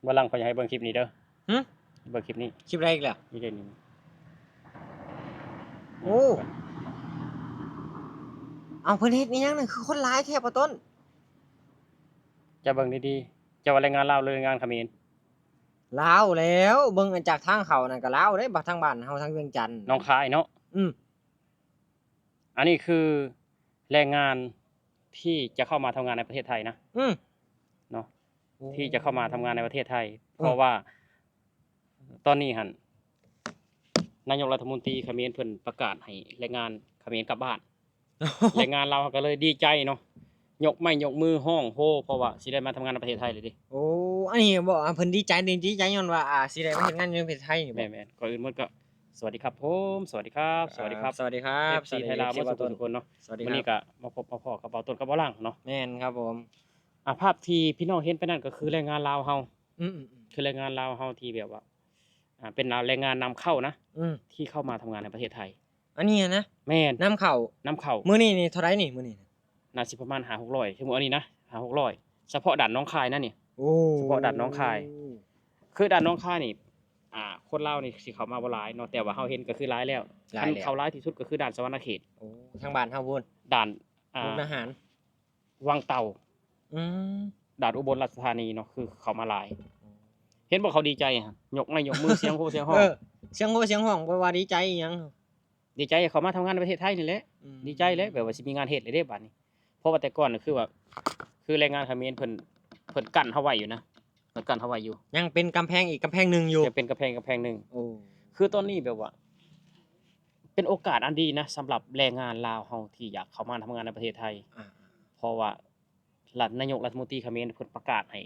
บ่หลังข่อยอยากให้เบิ่งคลิปนี้เด้อหึเบิ่งคลิปนี้คลิปอะไรอีกล่ะนี่เด้นี่โอ้เอาเพิ่นเฮ็ดอิหยังนั่นคือคนร้ายแท้บ่ต้นจะเบิ่งดีๆจะว่าแรงงานลาวหรือแรงงานเขมรลาวแล้วเบิ่งอันจากทางเขานั่นก็ลาวเด้บัดทางบ้านเฮาทางเวียงจันทน์หนองคายเนาะอืมอันนี้คือแรงงานที่จะเข้ามาทำงานในประเทศไทยนะอืมเนาะที่จะเข้ามาทำงานในประเทศไทย อืม เพราะว่าตอนนี้หั่นนายกรัฐมนตรีเขมรเพิ่นประกาศให้แรงงานเขมรกลับบ้าน แรงงานเราก็เลยดีใจเนาะยกไม้ยกมือห้องโฮเพราะว่าสิได้มาทำงานในประเทศไทยเลยดิ โอ้อันนี้บ่เพิ่นดีใจย้อนว่าสิได้มาเฮ็ดงานอยู่ในประเทศไทยนี่บ่ แม่นๆก่อนอื่นหมดก็สวัสดีครับผมสวัสดีครับสวัสดีครับ สวัสดีครับ FC ไทยลาวหมดทุกคนเนาะ สวัสดี วัน ครั นี้ บ ก็มาพบมาพ้อกับเบาต้นกับเบาหลังเนาะ แม่นครับผม ภาพที่พี่น้องเห็นไปนั่นก็คือแรงงานลาวเฮา อืมคือแรงงานลาวเฮาที่แบบว่าเป็นแรงงานนำเข้านะ อืม ที่เข้ามาทำงานในประเทศไทย อันนี้นะ แม่น นำเข้า เข้า มื้อนี้นี่เท่าไหร่นี่มื้อนี้ น่าสิประมาณ5-600ชั่วโมงอันนี้นะ5-600เฉพาะด่านหนองคายนะนี่ โอ้ เฉพาะด่านหนองคาย คือด่านหนองคายนี่คนลาวนี่สิเข้ามาบ่หลายเนาะแต่ว่าเฮาเห็นก็คือหลายแล้วคันเข้าหลายที่สุดก็คือด่านสะหวรรณเขต โอ้ทางบ้านเฮาพุ่น ด่านมุกดาหาร วังเต่า อืม ด่านอุบลราชธานีเนาะคือเขามาหลาย เห็นบอกเขาดีใจฮะยกไม้ยกมือเสียงโหเสียงห้อง เสียงโหเสียงห้องว่าดีใจอีหยัง ดีใจเขามาทำงานในประเทศไทยนี่แหละดีใจเลยแบบว่าสิมีงานเฮ็ดเลยเด้บัดนี้เพราะว่าแต่ก่อนน่ะคือว่าคือแรงงานเขมรเพิ่นกั้นเฮาไว้อยู่นะเพิ่นกั้นเฮาไว้อยู่ ยังเป็นกำแพงอีกกำแพงหนึงอยู่ จะเป็นกำแพงหนึง โอ้ คือตอนนี้แบบว่า เป็นโอกาสอันดีนะสำหรับแรงงานลาวเฮาที่อยากเข้ามาทำงานในประเทศไทย เพราะว่ารัฐนายกรัฐมนตรีเขมรเพิ่นประกาศให้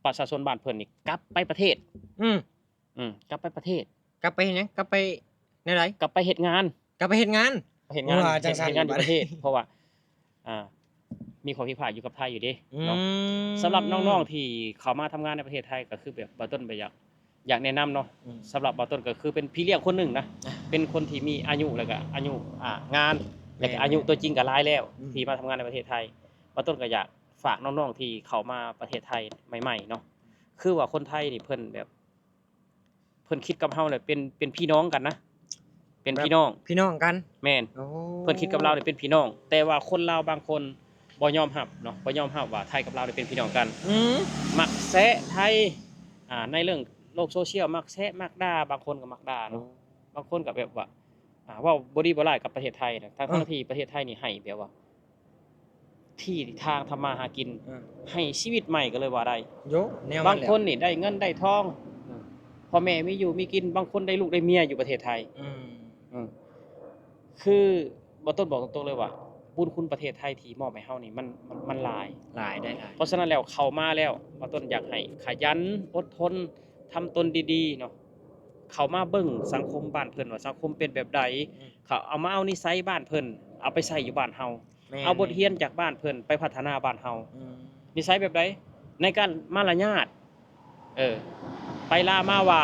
ประชาชนบ้านเพิ่นนี่กลับไปประเทศ อืม กลับไปประเทศ กลับไปเฮ็ดหยังกลับไปแนวใด กลับไปเฮ็ดงาน กลับไปเฮ็ดงาน เฮ็ดงาน ว่าจังซั่น เฮ็ดงานอยู่ บัด ประเทศ เพราะว่ามีความผิดพลาดอยู่กับไทยอยู่เด้ อื เนาะ ม สำหรับน้องๆที่เข้ามาทำงานในประเทศไทยก็คือแบบบ่ต้นไปอยากแนะนำเนาะสำหรับบ่ต้นก็คือเป็นพี่เลี้ยงคนหนึ่งนะเป็นคนที่มีอายุแล้วก็อายุงานแล้วก็อายุตัวจริงก็หลายแล้วที่มาทำงานในประเทศไทยบ่ต้นก็อยากฝากน้องๆที่เข้ามาประเทศไทยใหม่ๆเนาะคือว่าคนไทยนี่เพิ่นแบบเพิ่นคิดกับเฮาเลยเป็นพี่น้องกันนะเป็นพี่น้อง พี่น้องกัน แม่น โอ้ เพิ่นคิดกับเราเนี่ยเป็นพี่น้อง แต่ว่าคนลาวบางคนบ่ยอมรับเนาะบ่ยอมรับว่าไทยกับลาวเนี่ยเป็นพี่น้องกัน มักแซะไทยในเรื่องโลกโซเชียลมักแซะมักด่าบางคนก็มักด่าเนาะบางคนก็แบบว่าเว้าบ่ดีบ่ร้ายกับประเทศไทยนะทั้งที่ประเทศไทยนี่ให้แบบว่า ที่ทางทำมาหากินให้ชีวิตใหม่ก็เลยว่าได้ โยแนว บางคนนี่ได้เงินได้ทองพ่อแม่มีอยู่มีกินบางคนได้ลูกได้เมียอยู่ประเทศไทย อืมคือบ่ต้นบอกตรงๆเลยว่าบุญคุณประเทศไทยที่มอบให้เฮานี่มันหลาย หลายได้หลาย เพราะฉะนั้นแล้วเข้ามาแล้วบ่ต้นอยากให้ขยันอดทนทำตนดีๆเนาะเข้ามาเบิ่งสังคมบ้านเพิ่นว่าสังคมเป็นแบบใดเขาเอามาเอานิสัยบ้านเพิ่นเอาไปใช้อยู่บ้านเฮาเอาบทเรียนจากบ้านเพิ่นไปพัฒนาบ้านเฮานิสัยแบบใดในการมารยาทไปลามาไหว้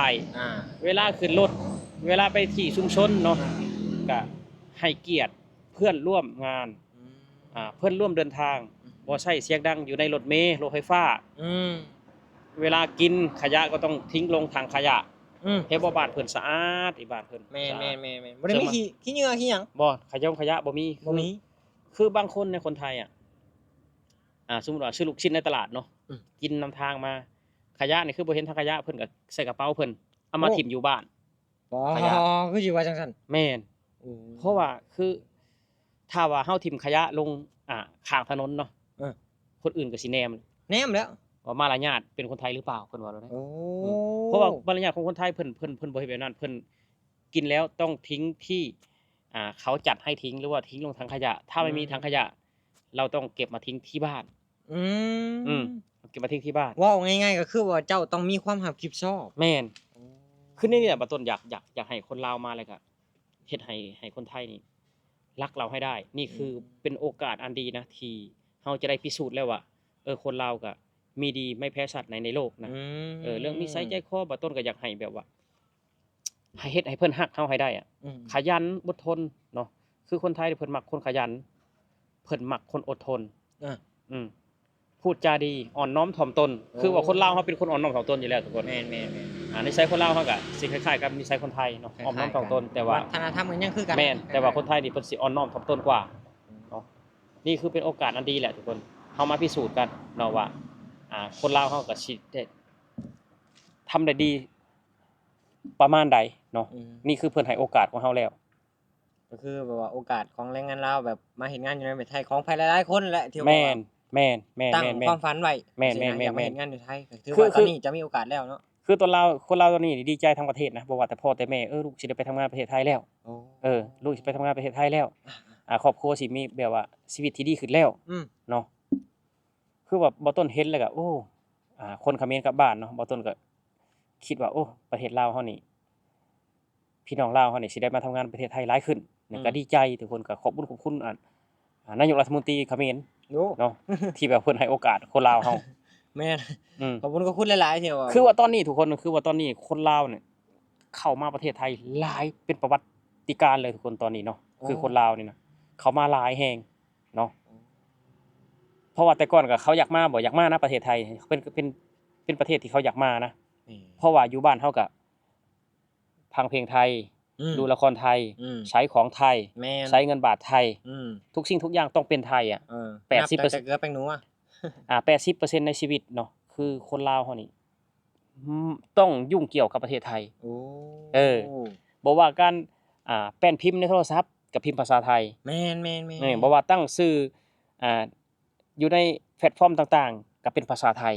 เวลาขึ้นรถเวลาไปที่ชุมชนเนาะก็ให้เกียรติเพื่อนร่วมงานเพื่อนร่วมเดินทางบ่ใช้เสียงดังอยู่ในรถเมล์รถไฟฟ้าเวลากินขยะก็ต้องทิ้งลงถังขยะเฮ็ดบ่บ้านเพิ่นสะอาดอีบ้านเพิ่น แม่นๆๆบ่ได้มีขี้เหงื่อขี้หยัง บ่ขยะบ่มีคือบางคนในคนไทยสมมุติว่าซื้อลูกชิ้นในตลาดเนาะกินนำทางมาขยะนี่คือบ่เห็นถังขยะเพิ่นก็ใส่กระเป๋าเพิ่นเอามาถิ่มอยู่บ้าน บ่คือสิว่าจังซั่น แม่นเพราะว่าคือถ้าว่าเฮาถิ่มขยะลงข้างถนนเนาะคนอื่นก็สิแนม แนมแล้ว ว่ามารยาทเป็นคนไทยหรือเปล่าเพิ่นว่าแล้วนะ โอ้ เพราะว่ามารยาทของคนไทยเพิ่นบ่เฮ็ดแบบนั้นเพิ่นกินแล้วต้องทิ้งที่เขาจัดให้ทิ้งหรือว่าทิ้งลงถังขยะถ้าไม่มีถังขยะเราต้องเก็บมาทิ้งที่บ้านเก็บมาทิ้งที่บ้านเว้าง่ายๆก็คือว่าเจ้าต้องมีความรับผิดชอบ แม่นคือนี่แหละบัดต้นอยากให้คนลาวมาแล้วก็เฮ็ดให้คนไทยนี่รักเราให้ได้ นี่คือเป็นโอกาสอันดีนะที่เฮาจะได้พิสูจน์แล้วว่าคนลาวก็มีดีไม่แพ้ชาติไหนในโลกนะเรื่องนิสัยใจคอบัดต้นก็อยากให้แบบว่าให้เฮ็ดให้เพิ่นรักเฮาให้ได้ขยันอดทนเนาะคือคนไทยเพิ่นมักคนขยันเพิ่นมักคนอดทนเพ พูดจาดีอ่อนน้อมถ่อมตนคือว่าคนลาวเขาเป็นคนอ่อนน้อมถ่อมตนอยู่แล้วทุกคน แม่นนิสัยคนลาวเขาก็สิคล้ายๆกับนิสัยคนไทยเนาะอ่อนน้อมถ่อมตนแต่ว่า วัฒนธรรมมันยังคือกัน แม่นแต่ว่าคนไทยนี่เพิ่นสิอ่อนน้อมถ่อมตนกว่าเนาะนี่คือเป็นโอกาสอันดีแหละทุกคนเฮามาพิสูจน์กันเนาะว่าคนลาวเฮาก็สิได้ทำได้ดีประมาณใดเนาะนี่คือเพิ่นให้โอกาสของเฮาแล้ว ก็คือแบบว่าโอกาสของแรงงานลาวแบบมาเฮ็ดงานอยู่ในประเทศไทยของใครหลายๆคนแหละที่ว่า แม่นแม่นแม่น ตั้ง แม่นแม่ ควาน มฝันไว้ แม่น สิ แม่น นะ แม่น อยากมา แม่น เฮ็ดงานอยู่ไทยก็ถือ คือ ว่าตอนนี้จะมีโอกาสแล้วเนาะ คือตัวลาวคนลาวตอนนี้นี่ดีใจทั้งประเทศนะบ่ว่าแต่พ่อแต่แม่ลูกสิได้ไปทำงานประเทศไทยแล้ว โอ้ ลูกสิไปทำงานประเทศไทยแล้วครอบครัวสิมีแบบว่าชีวิตที่ดีขึ้นแล้ว อืม เนาะคือว่าบ่ต้นเห็นแล้วก็โอ้คนเขมรกลับบ้านเนาะบ่ต้นก็คิดว่าโอ้ประเทศลาวเฮานี่พี่น้องลาวเฮานี่สิได้มาทำงานประเทศไทยหลายขึ้นเนี่ยก็ดีใจทุกคนก็ขอบคุณนายกรัฐมนตรีเขมร โอ้ เนาะ ที่แบบเพิ่นให้โอกาสคนลาวเฮา แม่น อืม ขอบคุณหลายๆที่ว่า คือว่าตอนนี้ทุกคนคือว่าตอนนี้คนลาวเนี่ยเข้ามาประเทศไทยหลายเป็นประวัติการณ์เลยทุกคนตอนนี้เนาะคือคนลาวนี่นะเขามาหลายแฮงเนาะเพราะว่าแต่ก่อนก็เขาอยากมาบ่อยากมานะประเทศไทยเป็นประเทศที่เขาอยากมานะ นี่ เพราะว่าอยู่บ้านเฮาก็ฟังเพลงไทย อืม ดูละครไทย อืม ใช้ของไทย แม่น ใช้เงินบาทไทย อืม ทุกสิ่งทุกอย่างต้องเป็นไทยอ่ะ 80% นับแต่เกลือแป้งนัว 80%ในชีวิตเนาะคือคนลาวเฮานี่ต้องยุ่งเกี่ยวกับประเทศไทย โอ้ เออ บ่ว่าการแป้นพิมพ์ในโทรศัพท์ก็พิมพ์ภาษาไทย แม่นๆๆ บ่ว่าตั้งชื่ออยู่ในแพลตฟอร์มต่างๆก็เป็นภาษาไทย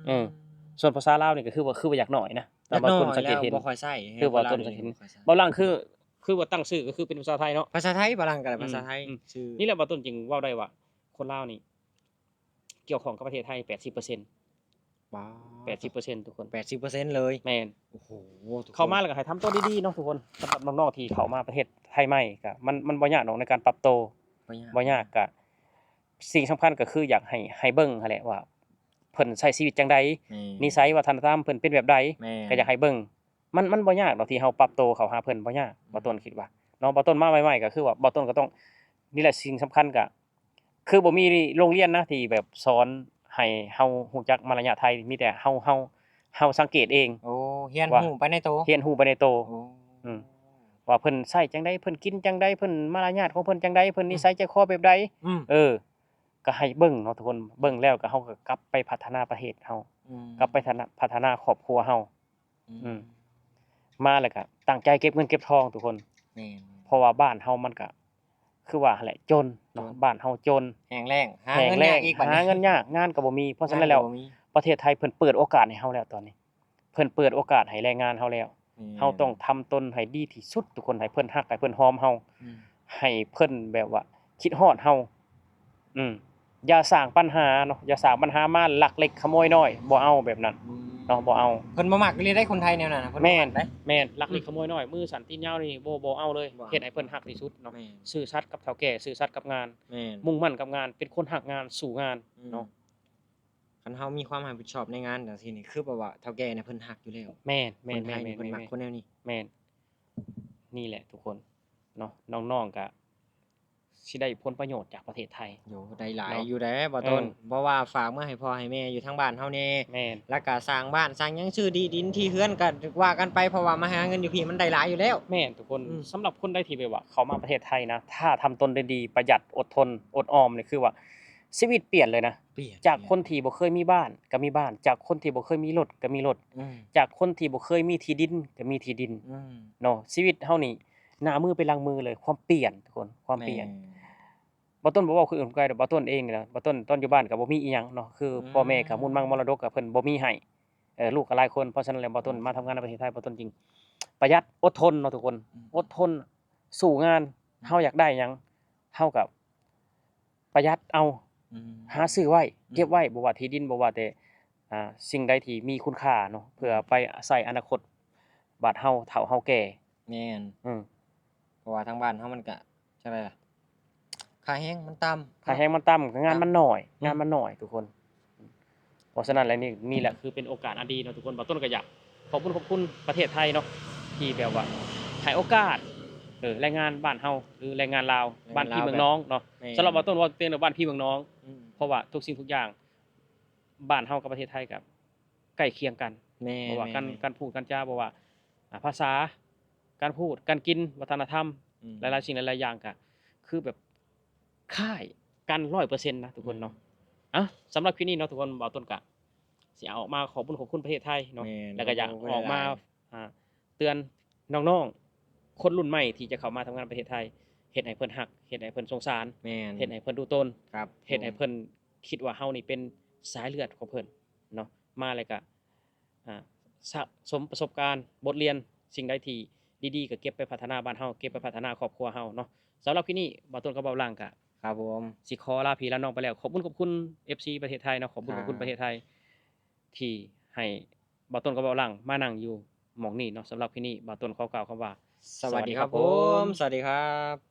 อืม ส่วนภาษาลาวนี่ก็คือว่าอยากน้อยนะ อยาก บาง น้อ คน ย สังเก แล้ ต ว เห็น บ่ค่อยใช้ คือว่าต้นสังเกตเห็น บ่ล่างคือว่าตั้งชื่อก็คือเป็นภาษาไทยเนาะ ภาษาไทยบาลังก็ได้ภาษาไทย อืม ชื่อ นี่แหละบ่ต้นจริงเว้าได้ว่าคนลาวนี่เกี่ยวข้องกับประเทศไทย 80% ว้า 80%ทุกคน 80%เลย แม่น โอ้โหทุกคน เข้ามาแล้วก็ให้ทำตัวดีๆเนาะทุกคนสำหรับน้องๆที่เข้ามาประเทศไทยใหม่ก็มันบ่ยากหรอกในการปรับตัว บ่ยากก็สิ่งสำคัญก็คืออยากให้เบิ่งหั้นแหละว่าเพิ่นใช้ชีวิตจังใดนิสัยวัฒนธรรมเพิ่นเป็นแบบใด แม่ ก็อยากให้เบิ่งมันบ่ยากดอกที่เฮาปรับตัวเข้าหาเพิ่นบ่ยากบ่ต้นคิดว่าเนาะบ่ต้นมาใหม่ๆก็คือว่าบ่ต้นก็ต้องนี่แหละสิ่งสำคัญก็คือบ่มีโรงเรียนนะที่แบบสอนให้เฮารู้จักมารยาทไทยมีแต่เฮาสังเกตเอง โอ้เฮียน ว่า หูไปในโต เรียนรู้ไปในตัว โอ้ อืม ว่าเพิ่นใช้จังได๋เพิ่นกินจังได๋เพิ่นมารยาทของเพิ่นจังได๋เพิ่นนิสัยใจคอแบบใด อืม ก็ให้เบิ่งเนาะทุกคนเบิ่งแล้วก็เฮาก็กลับไปพัฒนาประเทศเฮากลับไปพัฒนาครอบครัวเฮา อืม มาแล้วก็ตั้งใจเก็บเงินเก็บทองทุกคน แม่น เพราะว่าบ้านเฮามันก็คือว่าหั่นแหละจนเนาะ จน บ้านเฮาจน แห้งแล้งหา แห้ง เงิน แล้ ยาง กอีกบัด หาเงินยากงานก็บ่มีเพราะฉะนั้นแล้ว บ่มี ประเทศไทยเพิ่นเปิดโอกาสให้เฮาแล้วตอนนี้ เพิ่นเปิดโอกาสให้แรงงานเฮาแล้ว เฮาต้องทำตนให้ดีที่สุดทุกคนให้เพิ่นฮักให้เพิ่นหอมเฮา อืม ให้เพิ่นแบบว่าคิดฮอดเฮาอย่าสร้างปัญหาเนาะอย่าสร้างปัญหามาลักเล็กขโมยน้อยบ่เอาแบบนั้นเนาะบ่เอา เพิ่นบ่มักเรียนได้คนไทยแนวนั้นน่ะเพิ่นบ่ แม่น มักได้ แม่นลักเล็กขโมยน้อยมือสั่นตีนยาวนี่บ่เอาเลย บ่เอา เฮ็ดให้เพิ่นฮักที่สุดเนาะ แม่น ซื่อสัตย์กับเฒ่าแก่ซื่อสัตย์กับงาน แม่น มุ่งมั่นกับงานเป็นคนฮักงานสู่งานเนาะ คันเฮามีความรับผิดชอบในงานจังซี่นี่คือแบบว่าเฒ่าแก่เนี่ยเพิ่นฮักอยู่แล้ว แม่น คนไทยนี่เพิ่นมักคนแนวนี้ แม่นนี่แหละทุกคนเนาะน้องๆก็สิได้ผลประโยชน์จากประเทศไทย โยได้หลาย เนาะ อยู่เด้บ่ต้น เออ เพราะว่าฝากมาให้พ่อให้แม่อยู่ทางบ้านเฮาแน่ แม่น แล้วก็สร้างบ้านสร้างหยังชื่อดีดินที่เฮือนก็ว่ากันไปเพราะว่ามาหาเงินอยู่พี่มันได้หลายอยู่แล้ว แม่นทุกคน อืม สำหรับคนใดที่แบบว่าเขามาประเทศไทยนะถ้าทำตนได้ดีประหยัดอดทนอดออมนี่คือว่าชีวิตเปลี่ยนเลยนะ เปลี่ยน จากคนที่บ่เคยมีบ้านก็มีบ้าน จากคนที่บ่เคยมีรถก็มีรถ อืม จากคนที่บ่เคยมีที่ดินก็มีที่ดิน อืม เนาะชีวิตเฮานี่หน้ามือไปหลังมือเลยความเปลี่ยนทุกคนความเปลี่ยน แม่ บ่ต้นบ่เว้าคืออื่นไกลดอกบ่ต้นเองนี่ล่ะบ่ต้นตอนอยู่บ้านก็บ่มีอิหยังเนาะคือพ่อแม่ก็มุ่นมั่งมรดกก็เพิ่นบ่มีให้ลูกก็หลายคนเพราะฉะนั้นแล้วบ่ต้นมาทำงานในประเทศไทยบ่ต้นจริงประหยัดอดทนเนาะทุกคนอดทนสู้งานเฮาอยากได้หยังเฮาก็ประหยัดเอา อืม หาซื้อไว้เก็บไว้บ่ว่าที่ดินบ่ว่าแต่สิ่งใดที่มีคุณค่าเนาะเพื่อไปใช้อนาคตบาดเฮาเฒ่าเฮาแก่ แม่น อืม เพราะว่าทางบ้านเฮามันก็จังไดล่ะค่าแรงมันต่ำ ค่าแรงมันต่ำงานมันน้อย อืม งานมันน้อยทุกคน เพราะฉะนั้นแล้วนี่แหละคือเป็นโอกาสอันดีเนาะทุกคนบ่ต้นก็อยากขอบคุณประเทศไทยเนาะที่แบบว่าให้โอกาสแรงงานบ้านเฮาหรือแรงงานลาวบ้านพี่เมืองน้องเนาะ แม่น สำหรับบ่ต้นว่าเป็นบ้านพี่เมืองน้อง อืม เพราะว่าทุกสิ่งทุกอย่าง บ้านเฮากับประเทศไทยก็ใกล้เคียงกัน แม่ บ่ว่า แม่ การ แม่ การพูดการจาบ่ว่าภาษาการพูดการกินวัฒนธรรม อืม หลายๆสิ่งหลายๆอย่างก็คือแบบคล้ายกัน 100%นะทุกคนเนาะอะสำหรับคลิปนี้เนาะทุกคนบ่าวต้นก็สิเอาออกมาขอบคุณประเทศไทยเนาะ แม่น แล้วก็อยาก ขอบคุณ ออกมา หลาย เตือนน้องๆคนรุ่นใหม่ที่จะเข้ามาทำงานประเทศไทยเฮ็ดให้เพิ่นฮักเฮ็ดให้เพิ่นสงสาร แม่น เฮ็ดให้เพิ่นดูตน ครับ เฮ็ดให้เพิ่นคิดว่าเฮานี่เป็นสายเลือดของเพิ่นเนาะมาแล้วก็สะสมประสบการณ์บทเรียนสิ่งใดที่ดีๆก็เก็บไปพัฒนาบ้านเฮาเก็บไปพัฒนาครอบครัวเฮาเนาะสำหรับคลิปนี้บ่าวต้นกับบ่าวหลังก็ ครับผม สิขอลาพี่ลาน้องไปแล้วขอบคุณ FC ประเทศไทยเนาะขอบคุณประเทศไทยที่ให้บ่าวต้นกับบ่าวหลังมานั่งอยู่หม้องนี้เนาะสำหรับคลิปนี้บ่าวต้นขอกล่าวคำว่า สวัสดีครับผม สวัสดีครับ